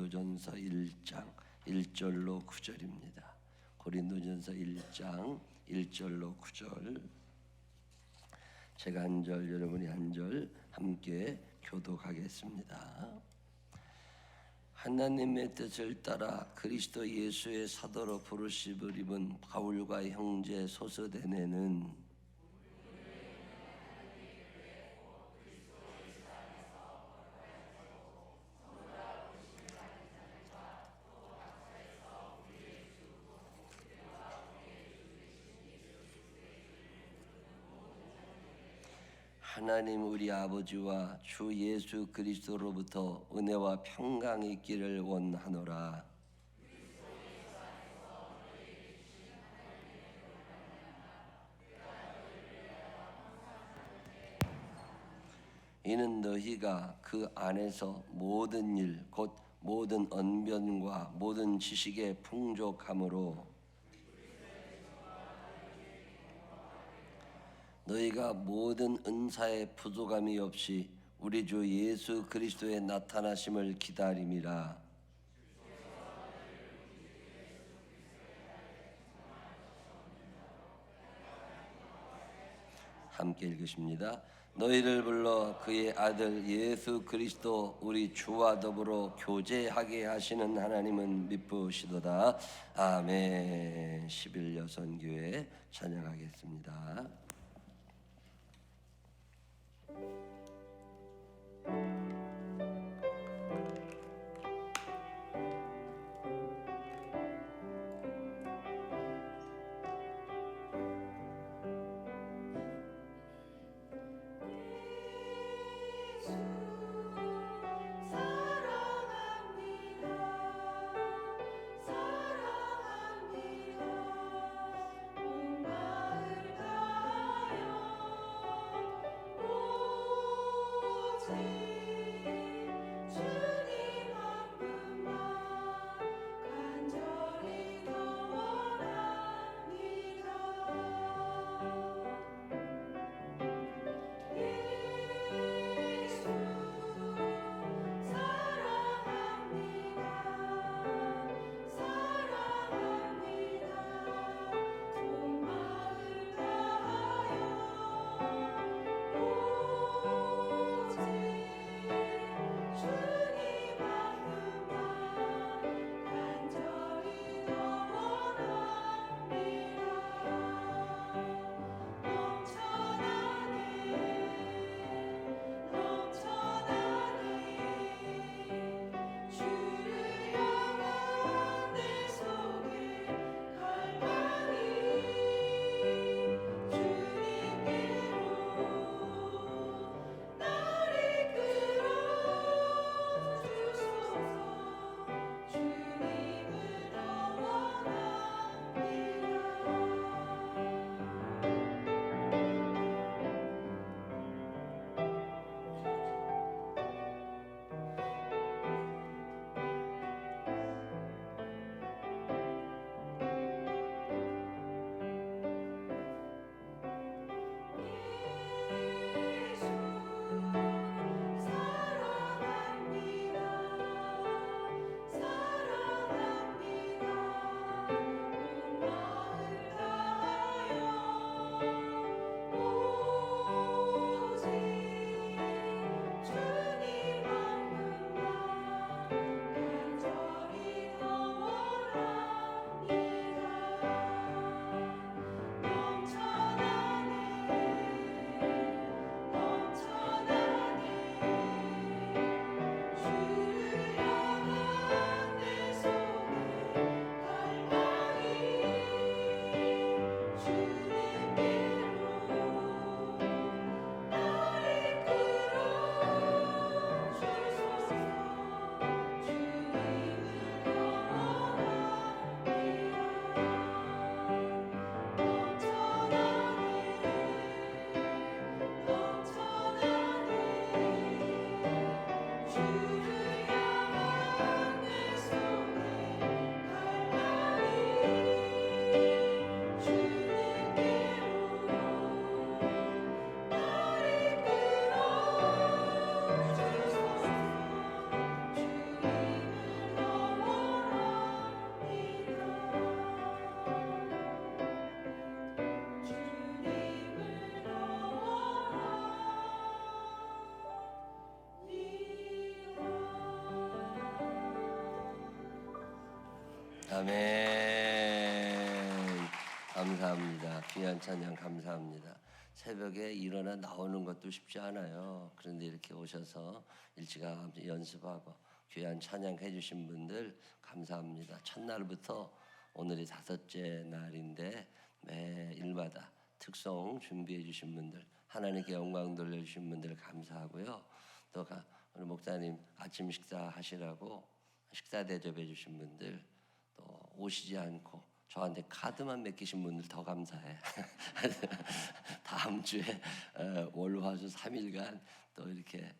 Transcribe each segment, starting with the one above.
고린도전서 1장 1절로 9절입니다. 고린도전서 1장 1절로 9절. 제가 한 절, 여러분이 한 절 함께 교독하겠습니다. 하나님의 뜻을 따라 그리스도 예수의 사도로 부르심을 입은 바울과 형제 소스데네는 하나님 우리 아버지와 주 예수 그리스도로부터 은혜와 평강이 있기를 원하노라. 이는 너희가 그 안에서 모든 일 곧 모든 언변과 모든 지식의 풍족함으로 너희가 모든 은사의 부족함이 없이 우리 주 예수 그리스도의 나타나심을 기다림이라. 함께 읽으십니다. 너희를 불러 그의 아들 예수 그리스도 우리 주와 더불어 교제하게 하시는 하나님은 미쁘시도다. 아멘. 11여선교회 찬양하겠습니다. 사랑합니다. 온 마을 다 아멘. 감사합니다. 귀한 찬양 감사합니다. 새벽에 일어나 나오는 것도 쉽지 않아요. 그런데 이렇게 오셔서 일찌감치 연습하고 귀한 찬양 해주신 분들 감사합니다. 첫날부터 오늘이 5째 날인데 매일마다 특송 준비해 주신 분들, 하나님께 영광 돌려주신 분들 감사하고요. 또 오늘 목사님 아침 식사 하시라고 식사 대접해 주신 분들, 또 오시지 않고 저한테 카드만 맡기신 분들 더 감사해. 다음 주에 월화수 3일간 또 이렇게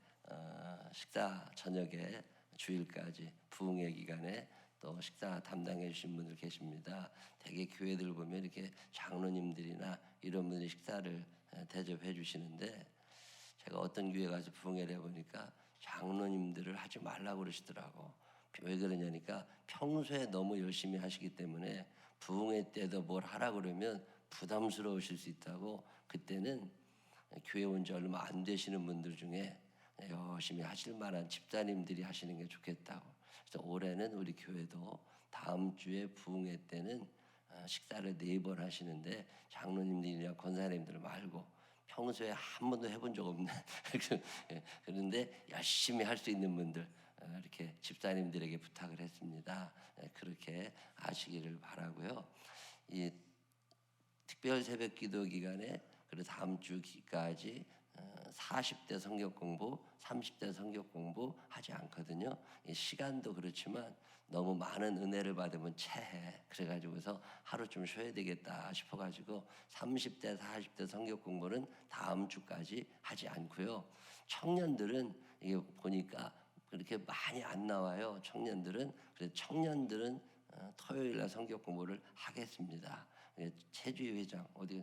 식사 저녁에 주일까지 부흥회 기간에 또 식사 담당해 주신 분들 계십니다. 대개 교회들 보면 이렇게 장로님들이나 이런 분들이 식사를 대접해 주시는데, 제가 어떤 교회 가서 부흥회를 해보니까 장로님들을 하지 말라고 그러시더라고. 왜 그러냐니까 평소에 너무 열심히 하시기 때문에 부흥회 때도 뭘 하라 그러면 부담스러우실 수 있다고. 그때는 교회 온 지 얼마 안 되시는 분들 중에 열심히 하실 만한 집사님들이 하시는 게 좋겠다고. 그래서 올해는 우리 교회도 다음 주에 부흥회 때는 식사를 4번 하시는데 장로님들이나 권사님들 말고 평소에 한 번도 해본 적 없는 그런데 열심히 할 수 있는 분들 이렇게 집사님들에게 부탁을 했습니다. 그렇게 아시기를 바라고요. 이 특별 새벽 기도 기간에 그리고 다음 주까지 40대 성경 공부, 30대 성경 공부 하지 않거든요. 이 시간도 그렇지만 너무 많은 은혜를 받으면 체해. 그래가지고서 하루 좀 쉬어야 되겠다 싶어가지고 30대, 40대 성경 공부는 다음 주까지 하지 않고요. 청년들은 이게 보니까 그렇게 많이 안 나와요. 청년들은. 그래서 청년들은 토요일 날 성경 공부를 하겠습니다. 최주희 회장 어디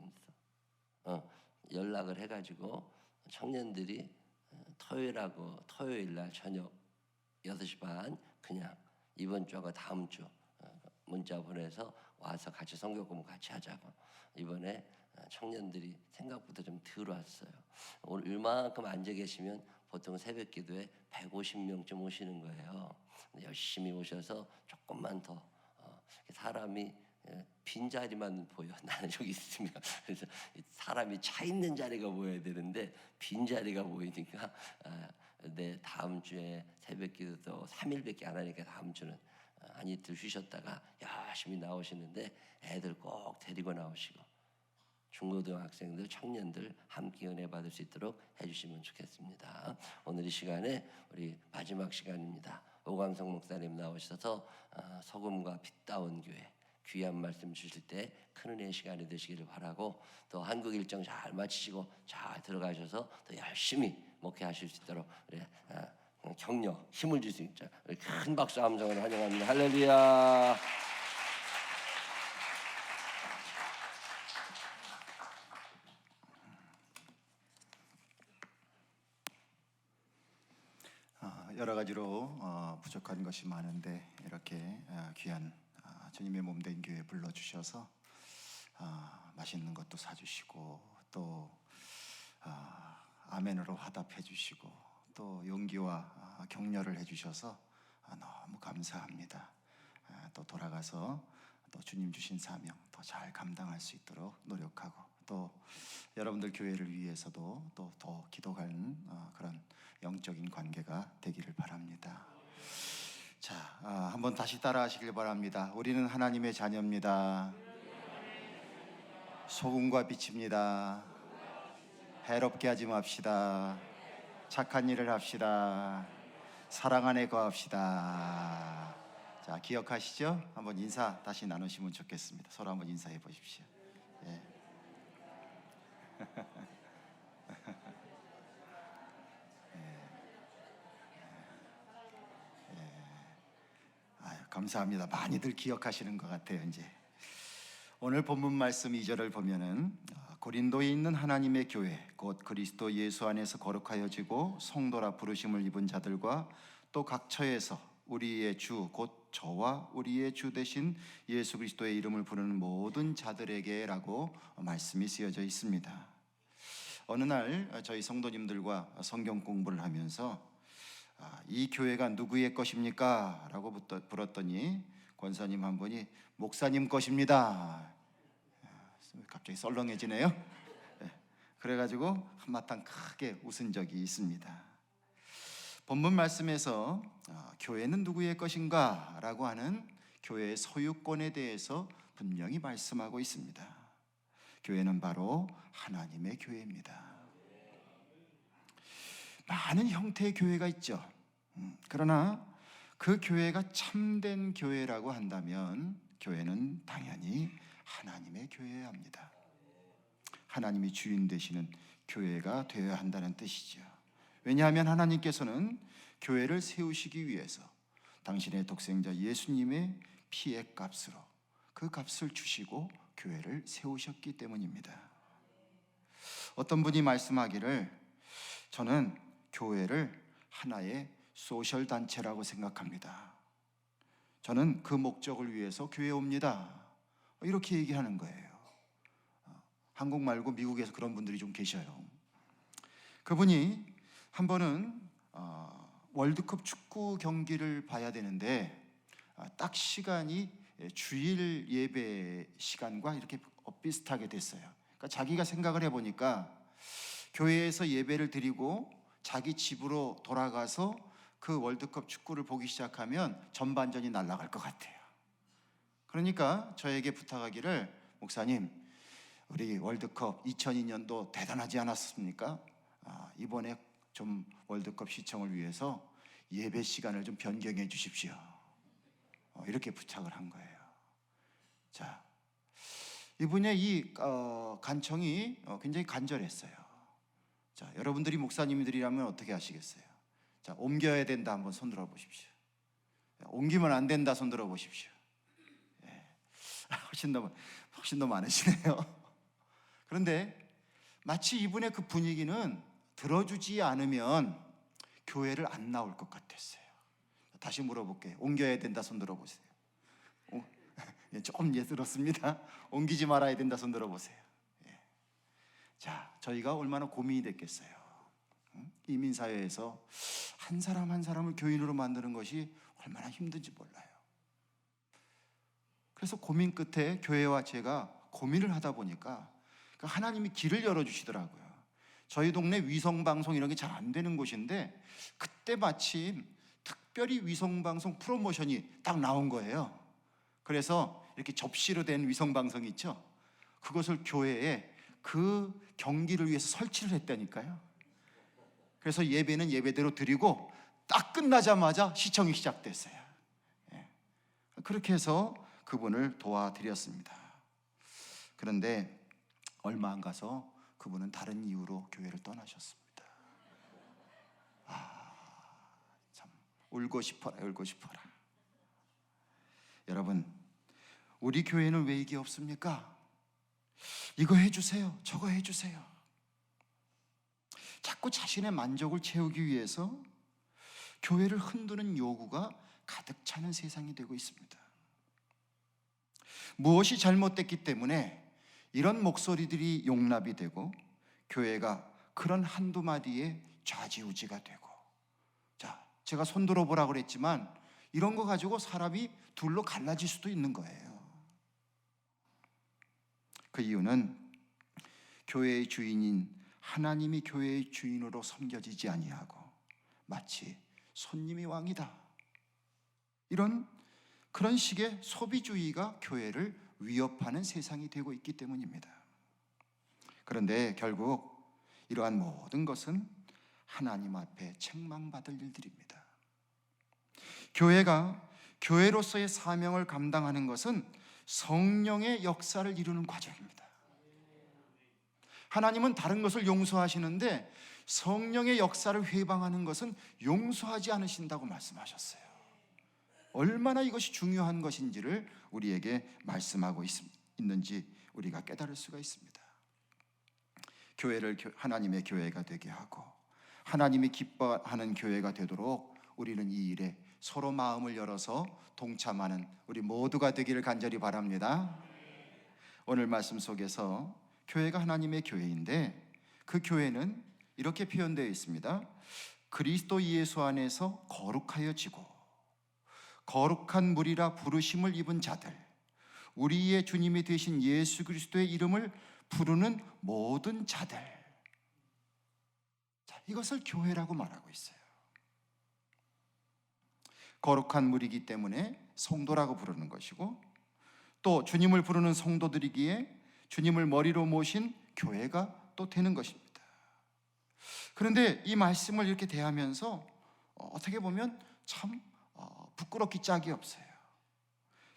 있어? 연락을 해가지고 청년들이 토요일 날 저녁 6시 반 그냥 이번 주하고 다음 주 문자 보내서 와서 같이 성경 공부 같이 하자고. 이번에 청년들이 생각보다 좀 덜 왔어요. 오늘 이만큼 앉아 계시면 보통 새벽 기도에 150명쯤 오시는 거예요. 열심히 오셔서 조금만 더 사람이 빈자리만 보여. 나는 여기 있으면. 그래서 사람이 차 있는 자리가 보여야 되는데 빈자리가 보이니까 내 다음 주에 새벽 기도도 3일밖에 안 하니까 다음 주는 한 이틀 쉬셨다가 열심히 나오시는데 애들 꼭 데리고 나오시고 중고등학생들, 청년들 함께 은혜 받을 수 있도록 해주시면 좋겠습니다. 오늘 이 시간에 우리 마지막 시간입니다. 오광성 목사님 나오셔서 소금과 빛다운 교회 귀한 말씀 주실 때 큰 은혜의 시간이 되시기를 바라고, 또 한국 일정 잘 마치시고 잘 들어가셔서 더 열심히 목회하실 수 있도록 격려, 힘을 줄 수 있죠. 큰 박수 함성으로 환영합니다. 할렐루야. 여러 가지로 부족한 것이 많은데 이렇게 귀한 주님의 몸된 교회 불러주셔서 맛있는 것도 사주시고 또 아멘으로 화답해 주시고 또 용기와 격려를 해주셔서 너무 감사합니다. 또 돌아가서 또 주님 주신 사명 더 잘 감당할 수 있도록 노력하고, 또 여러분들 교회를 위해서도 또 더 기도하는 그런 영적인 관계가 되기를 바랍니다. 자, 한번 다시 따라하시길 바랍니다. 우리는 하나님의 자녀입니다. 소금과 빛입니다. 해롭게 하지 맙시다. 착한 일을 합시다. 사랑 안에 거합시다. 자, 기억하시죠? 한번 인사 다시 나누시면 좋겠습니다. 서로 한번 인사해 보십시오. 예. 감사합니다. 많이들 기억하시는 것 같아요. 이제 오늘 본문 말씀 2절을 보면은 고린도에 있는 하나님의 교회 곧 그리스도 예수 안에서 거룩하여지고 성도라 부르심을 입은 자들과 또 각 처에서 우리의 주 곧 저와 우리의 주 되신 예수 그리스도의 이름을 부르는 모든 자들에게라고 말씀이 쓰여져 있습니다. 어느 날 저희 성도님들과 성경 공부를 하면서 이 교회가 누구의 것입니까? 라고 물었더니 권사님 한 분이 목사님 것입니다. 갑자기 썰렁해지네요. 그래가지고 한바탕 크게 웃은 적이 있습니다. 본문 말씀에서 교회는 누구의 것인가 라고 하는 교회의 소유권에 대해서 분명히 말씀하고 있습니다. 교회는 바로 하나님의 교회입니다. 많은 형태의 교회가 있죠. 그러나 그 교회가 참된 교회라고 한다면 교회는 당연히 하나님의 교회여야 합니다. 하나님이 주인 되시는 교회가 되어야 한다는 뜻이죠. 왜냐하면 하나님께서는 교회를 세우시기 위해서 당신의 독생자 예수님의 피의 값으로 그 값을 주시고 교회를 세우셨기 때문입니다. 어떤 분이 말씀하기를 저는 교회를 하나의 소셜 단체라고 생각합니다. 저는 그 목적을 위해서 교회에 옵니다. 이렇게 얘기하는 거예요. 한국 말고 미국에서 그런 분들이 좀 계셔요. 그분이 한 번은 월드컵 축구 경기를 봐야 되는데 딱 시간이 주일 예배 시간과 이렇게 비슷하게 됐어요. 그러니까 자기가 생각을 해보니까 교회에서 예배를 드리고 자기 집으로 돌아가서 그 월드컵 축구를 보기 시작하면 전반전이 날아갈 것 같아요. 그러니까 저에게 부탁하기를 목사님, 우리 월드컵 2002년도 대단하지 않았습니까? 이번에 좀 월드컵 시청을 위해서 예배 시간을 좀 변경해 주십시오. 이렇게 부탁을 한 거예요. 자, 이분의 이 간청이 굉장히 간절했어요. 자, 여러분들이 목사님들이라면 어떻게 하시겠어요? 자, 옮겨야 된다 한번 손 들어 보십시오. 옮기면 안 된다 손 들어 보십시오. 훨씬 더 많으시네요. 그런데 마치 이분의 그 분위기는 들어주지 않으면 교회를 안 나올 것 같았어요. 다시 물어볼게요. 옮겨야 된다 손 들어보세요. 조금 들었습니다. 옮기지 말아야 된다 손 들어보세요. 자, 저희가 얼마나 고민이 됐겠어요. 이민사회에서 한 사람 한 사람을 교인으로 만드는 것이 얼마나 힘든지 몰라요. 그래서 고민 끝에 교회와 제가 고민을 하다 보니까 하나님이 길을 열어주시더라고요. 저희 동네 위성방송 이런 게 잘 안 되는 곳인데 그때 마침 특별히 위성방송 프로모션이 딱 나온 거예요. 그래서 이렇게 접시로 된 위성방송이 있죠. 그것을 교회에 그 경기를 위해서 설치를 했다니까요. 그래서 예배는 예배대로 드리고 딱 끝나자마자 시청이 시작됐어요. 그렇게 해서 그분을 도와드렸습니다. 그런데 얼마 안 가서 그분은 다른 이유로 교회를 떠나셨습니다. 참 울고 싶어라. 여러분, 우리 교회는 왜 이게 없습니까? 이거 해주세요, 저거 해주세요. 자꾸 자신의 만족을 채우기 위해서 교회를 흔드는 요구가 가득 차는 세상이 되고 있습니다. 무엇이 잘못됐기 때문에 이런 목소리들이 용납이 되고 교회가 그런 한두 마디에 좌지우지가 되고, 자, 제가 손 들어보라 그랬지만 이런 거 가지고 사람이 둘로 갈라질 수도 있는 거예요. 그 이유는 교회의 주인인 하나님이 교회의 주인으로 섬겨지지 아니하고 마치 손님이 왕이다, 그런 식의 소비주의가 교회를 위협하는 세상이 되고 있기 때문입니다. 그런데 결국 이러한 모든 것은 하나님 앞에 책망받을 일들입니다. 교회가 교회로서의 사명을 감당하는 것은 성령의 역사를 이루는 과정입니다. 하나님은 다른 것을 용서하시는데 성령의 역사를 회방하는 것은 용서하지 않으신다고 말씀하셨어요. 얼마나 이것이 중요한 것인지를 우리에게 말씀하고 있는지 우리가 깨달을 수가 있습니다. 교회를 하나님의 교회가 되게 하고 하나님이 기뻐하는 교회가 되도록 우리는 이 일에 서로 마음을 열어서 동참하는 우리 모두가 되기를 간절히 바랍니다. 오늘 말씀 속에서 교회가 하나님의 교회인데 그 교회는 이렇게 표현되어 있습니다. 그리스도 예수 안에서 거룩하여지고 거룩한 무리라 부르심을 입은 자들, 우리의 주님이 되신 예수 그리스도의 이름을 부르는 모든 자들, 자, 이것을 교회라고 말하고 있어요. 거룩한 무리이기 때문에 성도라고 부르는 것이고, 또 주님을 부르는 성도들이기에 주님을 머리로 모신 교회가 또 되는 것입니다. 그런데 이 말씀을 이렇게 대하면서 어떻게 보면 참 부끄럽기 짝이 없어요.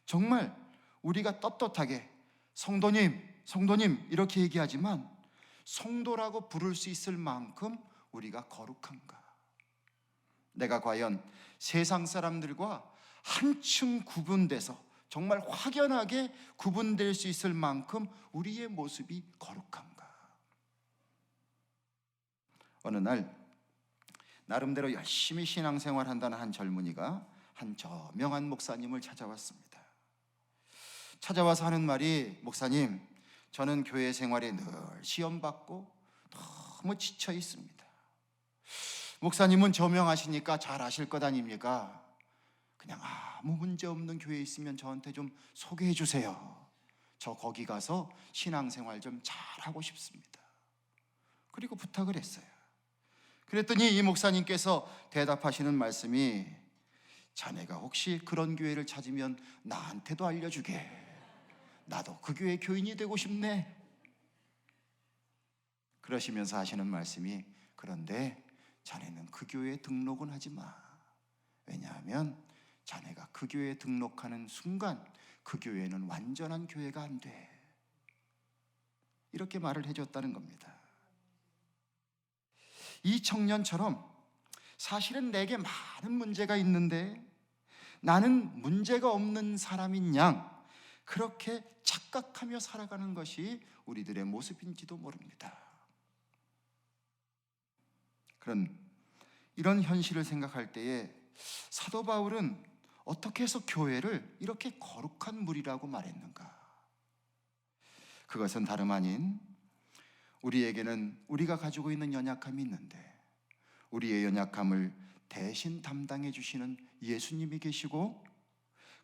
정말 우리가 떳떳하게 성도님 이렇게 얘기하지만 성도라고 부를 수 있을 만큼 우리가 거룩한가? 내가 과연 세상 사람들과 한층 구분돼서 정말 확연하게 구분될 수 있을 만큼 우리의 모습이 거룩한가? 어느 날 나름대로 열심히 신앙생활 한다는 한 젊은이가 한 저명한 목사님을 찾아왔습니다. 찾아와서 하는 말이, 목사님, 저는 교회 생활에 늘 시험받고 너무 지쳐 있습니다. 목사님은 저명하시니까 잘 아실 것 아닙니까? 그냥 아무 문제 없는 교회 있으면 저한테 좀 소개해 주세요. 저 거기 가서 신앙생활 좀 잘하고 싶습니다. 그리고 부탁을 했어요. 그랬더니 이 목사님께서 대답하시는 말씀이, 자네가 혹시 그런 교회를 찾으면 나한테도 알려주게. 나도 그 교회 교인이 되고 싶네. 그러시면서 하시는 말씀이, 그런데 자네는 그 교회에 등록은 하지 마. 왜냐하면 자네가 그 교회에 등록하는 순간 그 교회는 완전한 교회가 안 돼. 이렇게 말을 해줬다는 겁니다. 이 청년처럼 사실은 내게 많은 문제가 있는데 나는 문제가 없는 사람인 양 그렇게 착각하며 살아가는 것이 우리들의 모습인지도 모릅니다. 이런 현실을 생각할 때에 사도 바울은 어떻게 해서 교회를 이렇게 거룩한 무리라고 말했는가? 그것은 다름 아닌 우리에게는 우리가 가지고 있는 연약함이 있는데 우리의 연약함을 대신 담당해 주시는 예수님이 계시고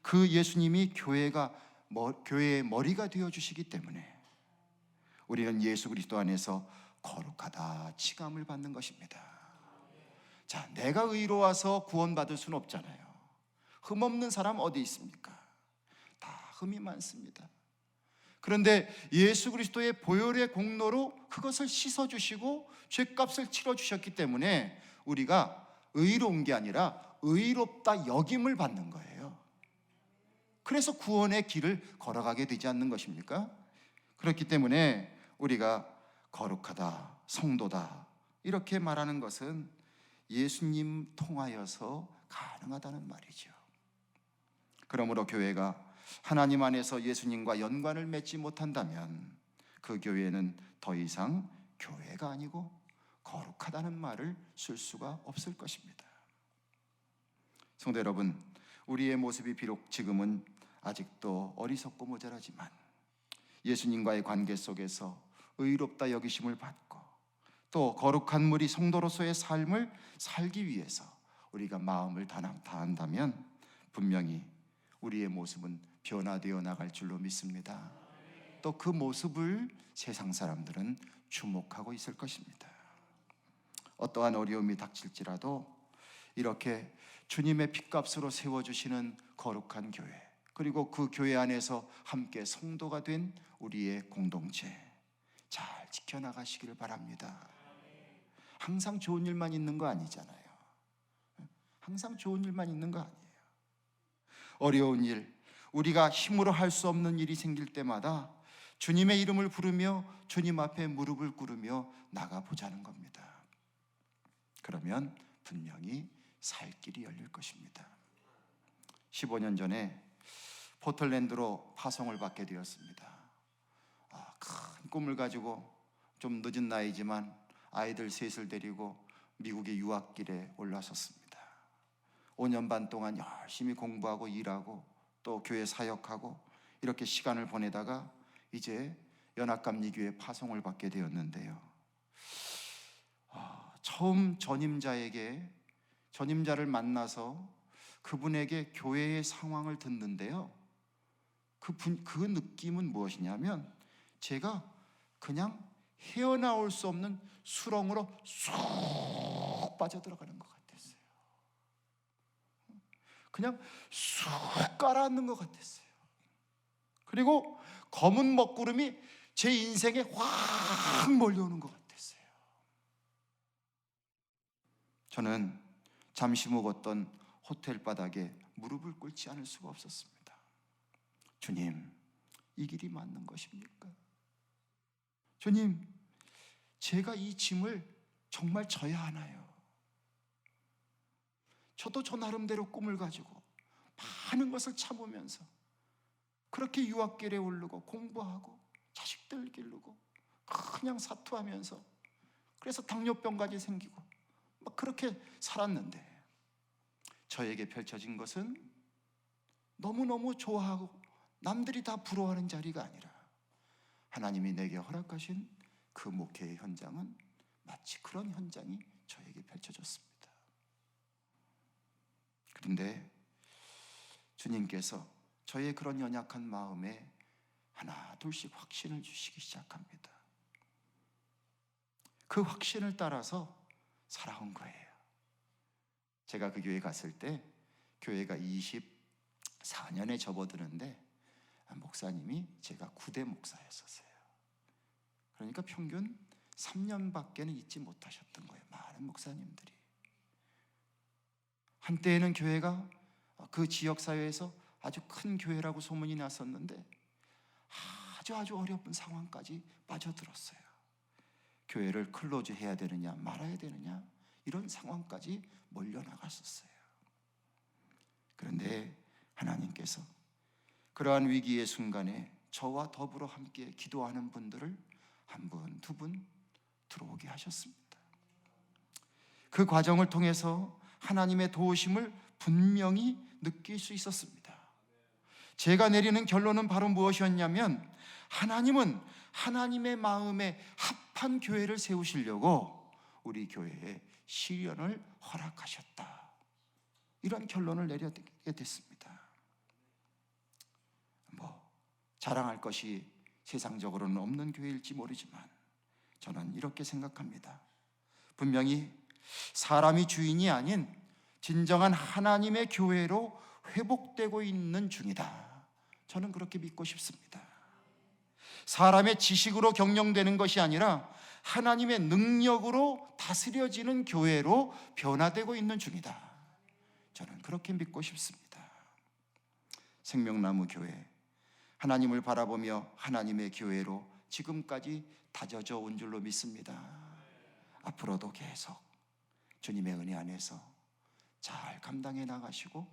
그 예수님이 교회의 머리가 되어 주시기 때문에 우리는 예수 그리스도 안에서 거룩하다 칭함을 받는 것입니다. 자, 내가 의로워서 구원받을 수는 없잖아요. 흠없는 사람 어디 있습니까? 다 흠이 많습니다. 그런데 예수 그리스도의 보혈의 공로로 그것을 씻어주시고 죄값을 치러주셨기 때문에 우리가 의로운 게 아니라 의롭다 여김을 받는 거예요. 그래서 구원의 길을 걸어가게 되지 않는 것입니까? 그렇기 때문에 우리가 거룩하다, 성도다 이렇게 말하는 것은 예수님 통하여서 가능하다는 말이죠. 그러므로 교회가 하나님 안에서 예수님과 연관을 맺지 못한다면 그 교회는 더 이상 교회가 아니고 거룩하다는 말을 쓸 수가 없을 것입니다. 성도 여러분, 우리의 모습이 비록 지금은 아직도 어리석고 모자라지만 예수님과의 관계 속에서 의롭다 여기심을 받고 또 거룩한 무리 성도로서의 삶을 살기 위해서 우리가 마음을 다한다면 분명히 우리의 모습은 변화되어 나갈 줄로 믿습니다. 또 그 모습을 세상 사람들은 주목하고 있을 것입니다. 어떠한 어려움이 닥칠지라도 이렇게 주님의 핏값으로 세워주시는 거룩한 교회, 그리고 그 교회 안에서 함께 성도가 된 우리의 공동체 잘 지켜나가시기를 바랍니다. 항상 좋은 일만 있는 거 아니잖아요. 항상 좋은 일만 있는 거 아니에요. 어려운 일, 우리가 힘으로 할 수 없는 일이 생길 때마다 주님의 이름을 부르며 주님 앞에 무릎을 꿇으며 나가보자는 겁니다. 그러면 분명히 살 길이 열릴 것입니다. 15년 전에 포틀랜드로 파송을 받게 되었습니다. 큰 꿈을 가지고 좀 늦은 나이지만 아이들 셋을 데리고 미국의 유학길에 올라섰습니다. 5년 반 동안 열심히 공부하고 일하고 또 교회 사역하고 이렇게 시간을 보내다가 이제 연합감리교회 파송을 받게 되었는데요. 처음 전임자를 만나서 그분에게 교회의 상황을 듣는데요, 그 느낌은 무엇이냐면 제가 그냥 헤어나올 수 없는 수렁으로 쑥 빠져들어가는 것 같았어요. 그냥 쑥 깔아앉는 것 같았어요. 그리고 검은 먹구름이 제 인생에 확 몰려오는 것 같았어요. 저는 잠시 묵었던 호텔 바닥에 무릎을 꿇지 않을 수가 없었습니다. 주님, 이 길이 맞는 것입니까? 주님, 제가 이 짐을 정말 져야 하나요? 저도 저 나름대로 꿈을 가지고 많은 것을 참으면서 그렇게 유학길에 오르고 공부하고 자식들 기르고 그냥 사투하면서, 그래서 당뇨병까지 생기고 막 그렇게 살았는데, 저에게 펼쳐진 것은 너무너무 좋아하고 남들이 다 부러워하는 자리가 아니라 하나님이 내게 허락하신 그 목회의 현장은 마치 그런 현장이 저에게 펼쳐졌습니다. 그런데 주님께서 저의 그런 연약한 마음에 하나 둘씩 확신을 주시기 시작합니다. 그 확신을 따라서 살아온 거예요. 제가 그 교회 갔을 때 교회가 24년에 접어드는데 목사님이 제가 9대 목사였었어요. 그러니까 평균 3년밖에는 있지 못하셨던 거예요, 많은 목사님들이. 한때에는 교회가 그 지역사회에서 아주 큰 교회라고 소문이 났었는데 아주 어려운 상황까지 빠져들었어요. 교회를 클로즈 해야 되느냐 말아야 되느냐 이런 상황까지 몰려나갔었어요. 그런데 하나님께서 그러한 위기의 순간에 저와 더불어 함께 기도하는 분들을 한 분, 두 분 들어오게 하셨습니다. 그 과정을 통해서 하나님의 도우심을 분명히 느낄 수 있었습니다. 제가 내리는 결론은 바로 무엇이었냐면, 하나님은 하나님의 마음에 합한 교회를 세우시려고 우리 교회에 시련을 허락하셨다, 이런 결론을 내리게 됐습니다. 자랑할 것이 세상적으로는 없는 교회일지 모르지만 저는 이렇게 생각합니다. 분명히 사람이 주인이 아닌 진정한 하나님의 교회로 회복되고 있는 중이다, 저는 그렇게 믿고 싶습니다. 사람의 지식으로 경영되는 것이 아니라 하나님의 능력으로 다스려지는 교회로 변화되고 있는 중이다, 저는 그렇게 믿고 싶습니다. 생명나무 교회, 하나님을 바라보며 하나님의 교회로 지금까지 다져져 온 줄로 믿습니다. 앞으로도 계속 주님의 은혜 안에서 잘 감당해 나가시고,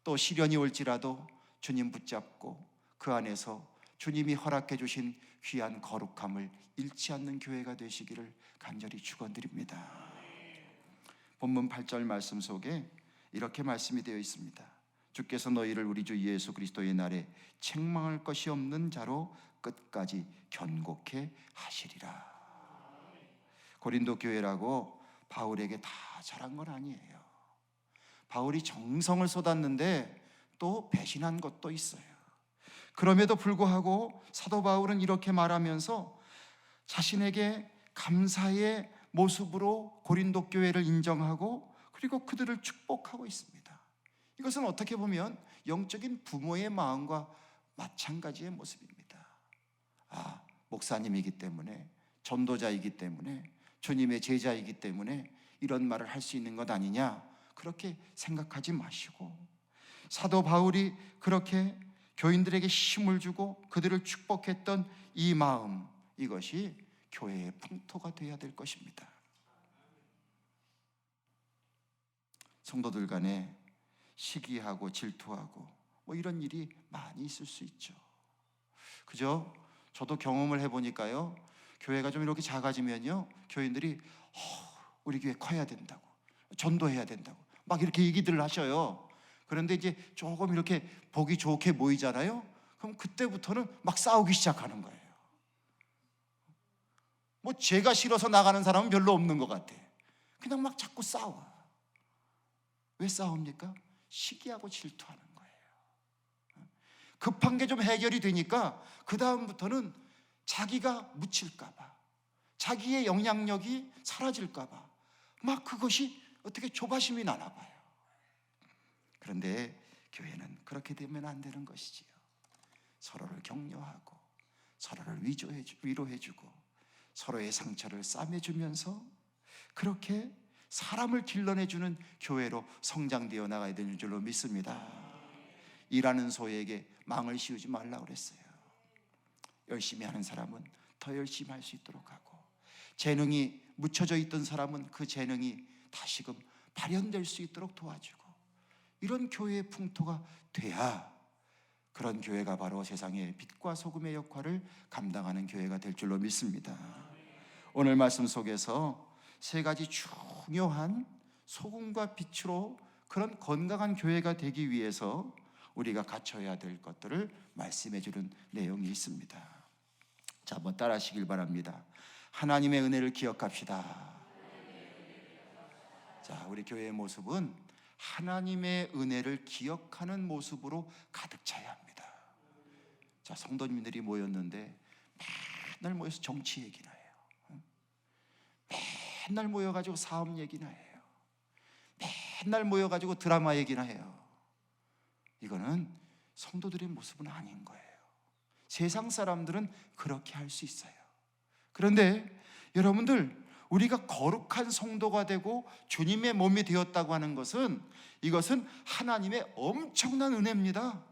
또 시련이 올지라도 주님 붙잡고 그 안에서 주님이 허락해 주신 귀한 거룩함을 잃지 않는 교회가 되시기를 간절히 축원드립니다. 본문 8절 말씀 속에 이렇게 말씀이 되어 있습니다. 주께서 너희를 우리 주 예수 그리스도의 날에 책망할 것이 없는 자로 끝까지 견고케 하시리라. 고린도 교회라고 바울에게 다 잘한 건 아니에요. 바울이 정성을 쏟았는데 또 배신한 것도 있어요. 그럼에도 불구하고 사도 바울은 이렇게 말하면서 자신에게 감사의 모습으로 고린도 교회를 인정하고 그리고 그들을 축복하고 있습니다. 이것은 어떻게 보면 영적인 부모의 마음과 마찬가지의 모습입니다. 목사님이기 때문에, 전도자이기 때문에, 주님의 제자이기 때문에 이런 말을 할 수 있는 것 아니냐, 그렇게 생각하지 마시고, 사도 바울이 그렇게 교인들에게 힘을 주고 그들을 축복했던 이 마음, 이것이 교회의 풍토가 되어야 될 것입니다. 성도들 간에 시기하고 질투하고 이런 일이 많이 있을 수 있죠. 그죠? 저도 경험을 해보니까요, 교회가 좀 이렇게 작아지면요, 교인들이 우리 교회 커야 된다고, 전도해야 된다고 막 이렇게 얘기들을 하셔요. 그런데 이제 조금 이렇게 보기 좋게 모이잖아요. 그럼 그때부터는 막 싸우기 시작하는 거예요. 제가 싫어서 나가는 사람은 별로 없는 것 같아. 그냥 막 자꾸 싸워. 왜 싸웁니까? 시기하고 질투하는 거예요. 급한 게 좀 해결이 되니까 그 다음부터는 자기가 묻힐까 봐, 자기의 영향력이 사라질까 봐 막 그것이 어떻게 조바심이 나나 봐요. 그런데 교회는 그렇게 되면 안 되는 것이지요. 서로를 격려하고 서로를 위로해주고 서로의 상처를 싸매주면서 그렇게 사람을 길러내주는 교회로 성장되어 나가야 되는 줄로 믿습니다. 일하는 소에게 망을 씌우지 말라고 그랬어요. 열심히 하는 사람은 더 열심히 할 수 있도록 하고, 재능이 묻혀져 있던 사람은 그 재능이 다시금 발현될 수 있도록 도와주고, 이런 교회의 풍토가 돼야 그런 교회가 바로 세상의 빛과 소금의 역할을 감당하는 교회가 될 줄로 믿습니다. 오늘 말씀 속에서 세 가지 중요한 소금과 빛으로 그런 건강한 교회가 되기 위해서 우리가 갖춰야 될 것들을 말씀해 주는 내용이 있습니다. 자, 한번 따라 하시길 바랍니다. 하나님의 은혜를 기억합시다. 자, 우리 교회의 모습은 하나님의 은혜를 기억하는 모습으로 가득 차야 합니다. 자, 성도님들이 모였는데 맨날 모여서 정치 얘기나 해요. 맨날 모여가지고 사업 얘기나 해요. 맨날 모여가지고 드라마 얘기나 해요. 이거는 성도들의 모습은 아닌 거예요. 세상 사람들은 그렇게 할 수 있어요. 그런데 여러분들, 우리가 거룩한 성도가 되고 주님의 몸이 되었다고 하는 것은, 이것은 하나님의 엄청난 은혜입니다.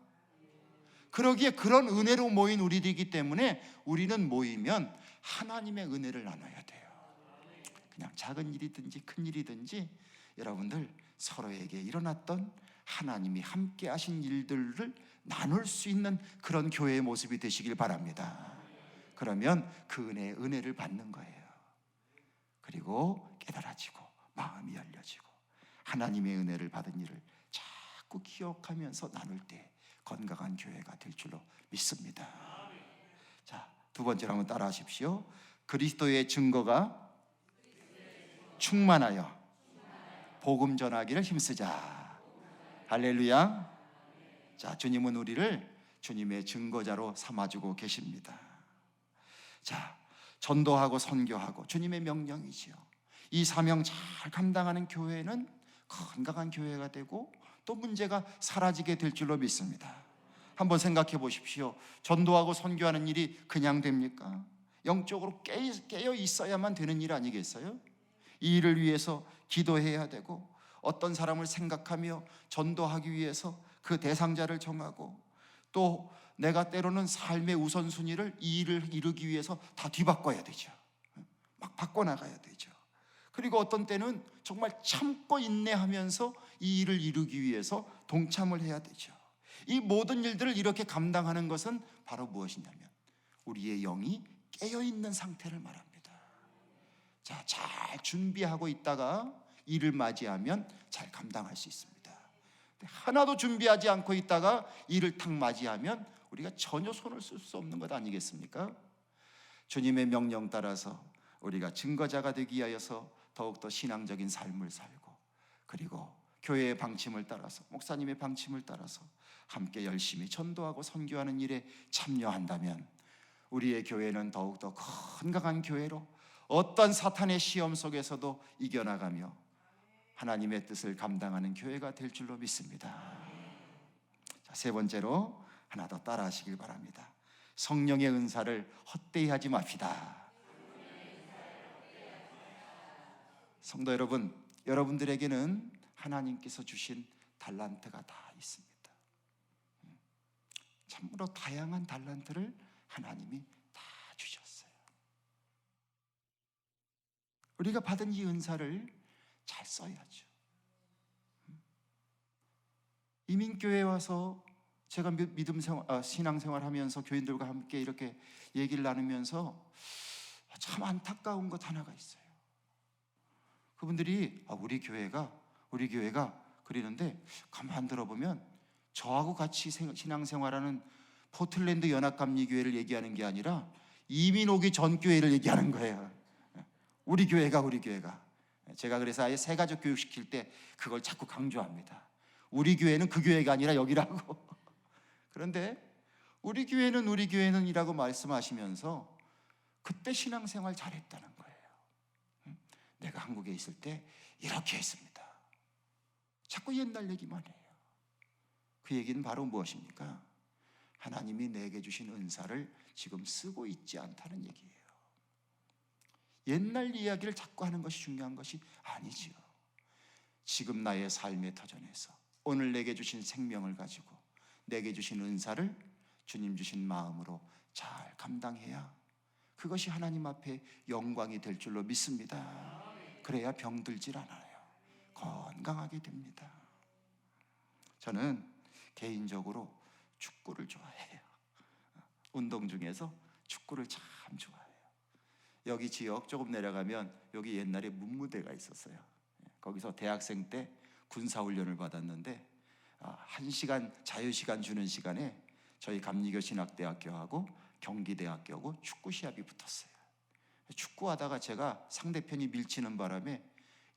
그러기에 그런 은혜로 모인 우리들이기 때문에 우리는 모이면 하나님의 은혜를 나눠야 돼요. 그냥 작은 일이든지 큰 일이든지 여러분들 서로에게 일어났던 하나님이 함께 하신 일들을 나눌 수 있는 그런 교회의 모습이 되시길 바랍니다. 그러면 그 은혜를 받는 거예요. 그리고 깨달아지고 마음이 열려지고 하나님의 은혜를 받은 일을 자꾸 기억하면서 나눌 때 건강한 교회가 될 줄로 믿습니다. 자, 두 번째로 한번 따라 하십시오. 그리스도의 증거가 충만하여 복음 전하기를 힘쓰자. 할렐루야. 자, 주님은 우리를 주님의 증거자로 삼아주고 계십니다. 자, 전도하고 선교하고 주님의 명령이지요. 이 사명 잘 감당하는 교회는 건강한 교회가 되고 또 문제가 사라지게 될 줄로 믿습니다. 한번 생각해 보십시오. 전도하고 선교하는 일이 그냥 됩니까? 영적으로 깨어 있어야만 되는 일 아니겠어요? 이 일을 위해서 기도해야 되고, 어떤 사람을 생각하며 전도하기 위해서 그 대상자를 정하고, 또 내가 때로는 삶의 우선순위를 이 일을 이루기 위해서 다 뒤바꿔야 되죠. 막 바꿔나가야 되죠. 그리고 어떤 때는 정말 참고 인내하면서 이 일을 이루기 위해서 동참을 해야 되죠. 이 모든 일들을 이렇게 감당하는 것은 바로 무엇이냐면 우리의 영이 깨어있는 상태를 말합니다. 자, 잘 준비하고 있다가 일을 맞이하면 잘 감당할 수 있습니다. 하나도 준비하지 않고 있다가 일을 탁 맞이하면 우리가 전혀 손을 쓸 수 없는 것 아니겠습니까? 주님의 명령 따라서 우리가 증거자가 되기 위하여서 더욱더 신앙적인 삶을 살고, 그리고 교회의 방침을 따라서, 목사님의 방침을 따라서 함께 열심히 전도하고 선교하는 일에 참여한다면 우리의 교회는 더욱더 건강한 교회로 어떤 사탄의 시험 속에서도 이겨나가며 하나님의 뜻을 감당하는 교회가 될 줄로 믿습니다. 자, 세 번째로 하나 더 따라 하시길 바랍니다. 성령의 은사를 헛되이 하지 맙시다. 성도 여러분, 여러분들에게는 하나님께서 주신 달란트가 다 있습니다. 참으로 다양한 달란트를 하나님이 다 주셨어요. 우리가 받은 이 은사를 잘 써야죠. 이민교회에 와서 제가 신앙생활 하면서 교인들과 함께 이렇게 얘기를 나누면서 참 안타까운 것 하나가 있어요. 그분들이 우리 교회가 그러는데 가만 들어보면 저하고 같이 신앙생활하는 포틀랜드 연합감리교회를 얘기하는 게 아니라 이민 오기 전 교회를 얘기하는 거예요. 우리 교회가 제가 그래서 아예 새가족 교육 시킬 때 그걸 자꾸 강조합니다. 우리 교회는 그 교회가 아니라 여기라고. 그런데 우리 교회는 이라고 말씀하시면서 그때 신앙생활 잘했다는 거예요. 내가 한국에 있을 때 이렇게 했습니다. 자꾸 옛날 얘기만 해요. 그 얘기는 바로 무엇입니까? 하나님이 내게 주신 은사를 지금 쓰고 있지 않다는 얘기예요. 옛날 이야기를 자꾸 하는 것이 중요한 것이 아니지요. 지금 나의 삶의 터전에서 오늘 내게 주신 생명을 가지고 내게 주신 은사를 주님 주신 마음으로 잘 감당해야 그것이 하나님 앞에 영광이 될 줄로 믿습니다. 그래야 병들질 않아요. 건강하게 됩니다. 저는 개인적으로 축구를 좋아해요. 운동 중에서 축구를 참 좋아해요. 여기 지역 조금 내려가면 여기 옛날에 문무대가 있었어요. 거기서 대학생 때 군사훈련을 받았는데 1시간 자유시간 주는 시간에 저희 감리교신학대학교하고 경기대학교하고 축구 시합이 붙었어요. 축구하다가 제가 상대편이 밀치는 바람에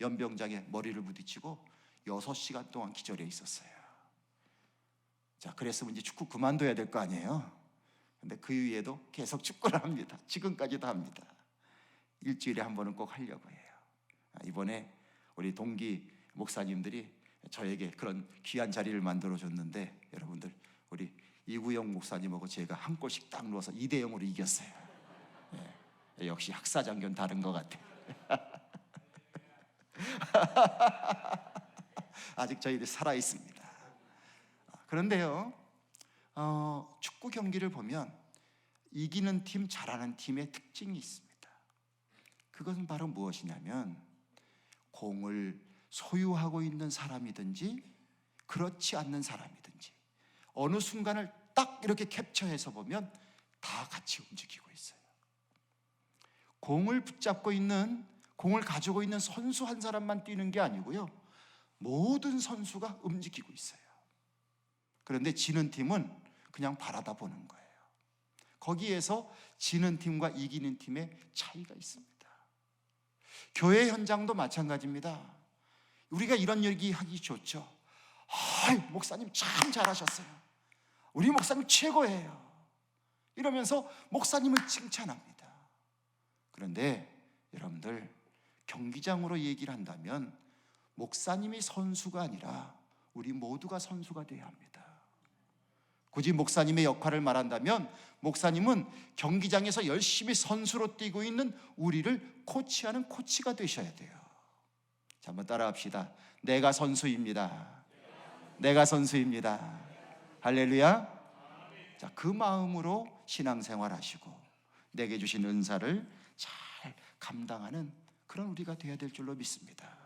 연병장에 머리를 부딪히고 6시간 동안 기절해 있었어요. 자, 그랬으면 이제 축구 그만둬야 될 거 아니에요. 근데 그 위에도 계속 축구를 합니다. 지금까지도 합니다. 일주일에 한 번은 꼭 하려고 해요. 이번에 우리 동기 목사님들이 저에게 그런 귀한 자리를 만들어줬는데 여러분들 우리 이구영 목사님하고 제가 한 골씩 딱 넣어서 2대0으로 이겼어요. 네, 역시 학사장교는 다른 것 같아요. 아직 저희들이 살아있습니다. 그런데요, 축구 경기를 보면 이기는 팀, 잘하는 팀의 특징이 있습니다. 그것은 바로 무엇이냐면 공을 소유하고 있는 사람이든지 그렇지 않는 사람이든지 어느 순간을 딱 이렇게 캡처해서 보면 다 같이 움직이고 있어요. 공을 붙잡고 있는, 공을 가지고 있는 선수 한 사람만 뛰는 게 아니고요, 모든 선수가 움직이고 있어요. 그런데 지는 팀은 그냥 바라다 보는 거예요. 거기에서 지는 팀과 이기는 팀의 차이가 있습니다. 교회 현장도 마찬가지입니다. 우리가 이런 얘기하기 좋죠. 목사님 참 잘하셨어요. 우리 목사님 최고예요. 이러면서 목사님을 칭찬합니다. 그런데 여러분들, 경기장으로 얘기를 한다면 목사님이 선수가 아니라 우리 모두가 선수가 되어야 합니다. 굳이 목사님의 역할을 말한다면 목사님은 경기장에서 열심히 선수로 뛰고 있는 우리를 코치하는 코치가 되셔야 돼요. 자, 한번 따라합시다. 내가 선수입니다. 내가 선수입니다. 할렐루야. 자, 그 마음으로 신앙생활 하시고 내게 주신 은사를 잘 감당하는 그런 우리가 되어야 될 줄로 믿습니다.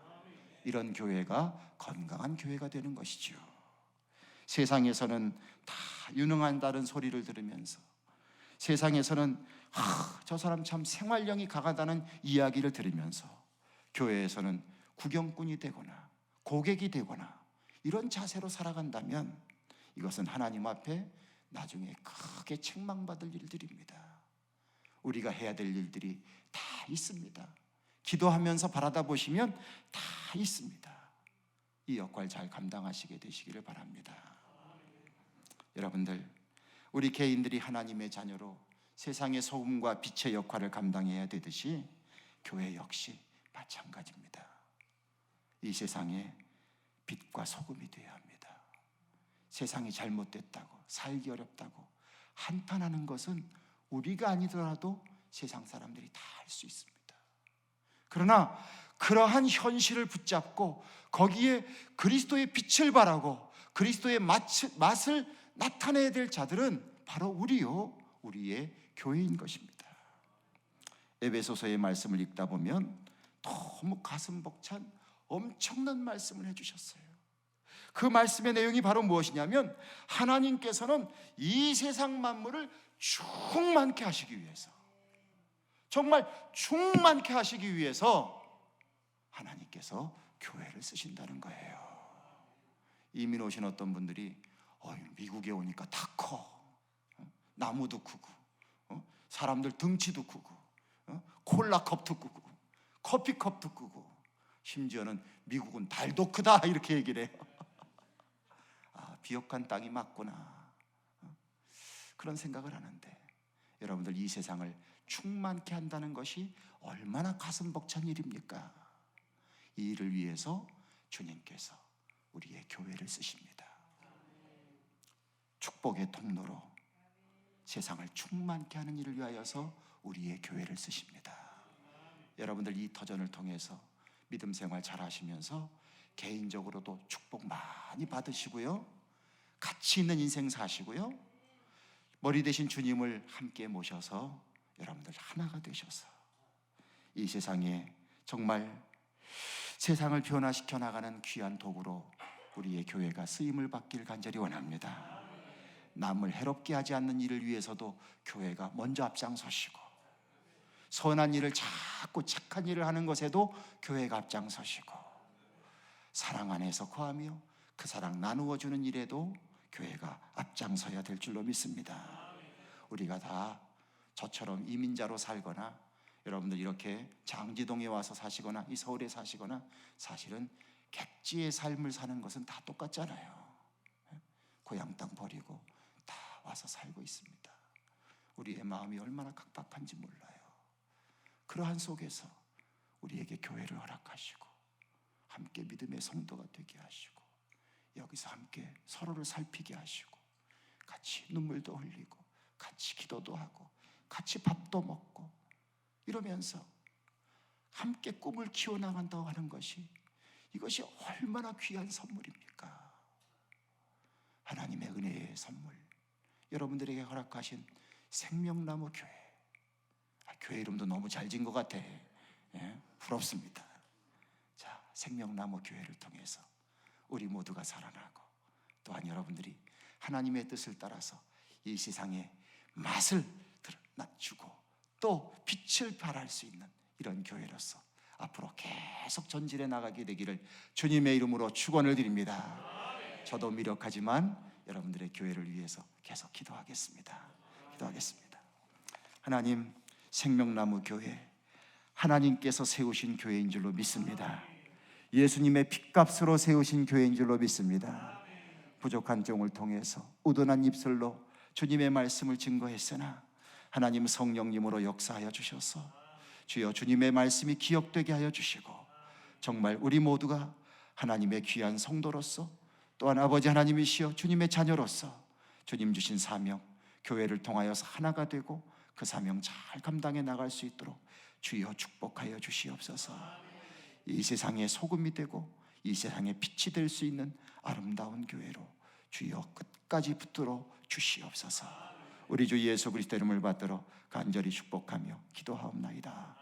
이런 교회가 건강한 교회가 되는 것이죠. 세상에서는 다 유능한다는 소리를 들으면서, 세상에서는 저 사람 참 생활력이 강하다는 이야기를 들으면서 교회에서는 구경꾼이 되거나 고객이 되거나 이런 자세로 살아간다면 이것은 하나님 앞에 나중에 크게 책망받을 일들입니다. 우리가 해야 될 일들이 다 있습니다. 기도하면서 바라다 보시면 다 있습니다. 이 역할 잘 감당하시게 되시기를 바랍니다. 여러분들, 우리 개인들이 하나님의 자녀로 세상의 소금과 빛의 역할을 감당해야 되듯이 교회 역시 마찬가지입니다. 이 세상에 빛과 소금이 되어야 합니다. 세상이 잘못됐다고, 살기 어렵다고 한탄하는 것은 우리가 아니더라도 세상 사람들이 다 할 수 있습니다. 그러나 그러한 현실을 붙잡고 거기에 그리스도의 빛을 발하고 그리스도의 맛을 나타내야 될 자들은 바로 우리의 교회인 것입니다. 에베소서의 말씀을 읽다 보면 너무 가슴 벅찬 엄청난 말씀을 해주셨어요. 그 말씀의 내용이 바로 무엇이냐면 하나님께서는 이 세상 만물을 충만케 하시기 위해서, 정말 충만케 하시기 위해서 하나님께서 교회를 쓰신다는 거예요. 이민 오신 어떤 분들이 미국에 오니까 다 커, 나무도 크고 사람들 등치도 크고 콜라컵도 크고 커피컵도 크고 심지어는 미국은 달도 크다 이렇게 얘기를 해요. 비옥한 땅이 맞구나, 그런 생각을 하는데, 여러분들 이 세상을 충만케 한다는 것이 얼마나 가슴 벅찬 일입니까? 이 일을 위해서 주님께서 우리의 교회를 쓰십니다. 축복의 통로로 세상을 충만케 하는 일을 위하여서 우리의 교회를 쓰십니다. 여러분들 이 터전을 통해서 믿음 생활 잘 하시면서 개인적으로도 축복 많이 받으시고요, 가치 있는 인생 사시고요, 머리 대신 주님을 함께 모셔서 여러분들 하나가 되셔서 이 세상에 정말 세상을 변화시켜 나가는 귀한 도구로 우리의 교회가 쓰임을 받길 간절히 원합니다. 남을 해롭게 하지 않는 일을 위해서도 교회가 먼저 앞장서시고, 선한 일을 자꾸 착한 일을 하는 것에도 교회가 앞장서시고, 사랑 안에서 거하며 그 사랑 나누어주는 일에도 교회가 앞장서야 될 줄로 믿습니다. 우리가 다 저처럼 이민자로 살거나, 여러분들 이렇게 장지동에 와서 사시거나 이 서울에 사시거나, 사실은 객지의 삶을 사는 것은 다 똑같잖아요. 고향 땅 버리고 다 와서 살고 있습니다. 우리의 마음이 얼마나 각박한지 몰라요. 그러한 속에서 우리에게 교회를 허락하시고 함께 믿음의 성도가 되게 하시고, 여기서 함께 서로를 살피게 하시고, 같이 눈물도 흘리고 같이 기도도 하고 같이 밥도 먹고 이러면서 함께 꿈을 키워나간다고 하는 것이, 이것이 얼마나 귀한 선물입니까? 하나님의 은혜의 선물, 여러분들에게 허락하신 생명나무 교회. 교회 이름도 너무 잘 지은 것 같아. 부럽습니다. 자, 생명나무 교회를 통해서 우리 모두가 살아나고, 또한 여러분들이 하나님의 뜻을 따라서 이 세상에 맛을 낮추고 또 빛을 발할 수 있는 이런 교회로서 앞으로 계속 전진해 나가게 되기를 주님의 이름으로 축원을 드립니다. 저도 미력하지만 여러분들의 교회를 위해서 계속 기도하겠습니다. 하나님, 생명나무 교회, 하나님께서 세우신 교회인 줄로 믿습니다. 예수님의 핏값으로 세우신 교회인 줄로 믿습니다. 부족한 종을 통해서 우둔한 입술로 주님의 말씀을 증거했으나 하나님 성령님으로 역사하여 주셔서 주여 주님의 말씀이 기억되게 하여 주시고, 정말 우리 모두가 하나님의 귀한 성도로서, 또한 아버지 하나님이시여 주님의 자녀로서 주님 주신 사명, 교회를 통하여서 하나가 되고 그 사명 잘 감당해 나갈 수 있도록 주여 축복하여 주시옵소서. 이 세상의 소금이 되고 이 세상의 빛이 될 수 있는 아름다운 교회로 주여 끝까지 붙들어 주시옵소서. 우리 주 예수 그리스도 이름을 받들어 간절히 축복하며 기도하옵나이다.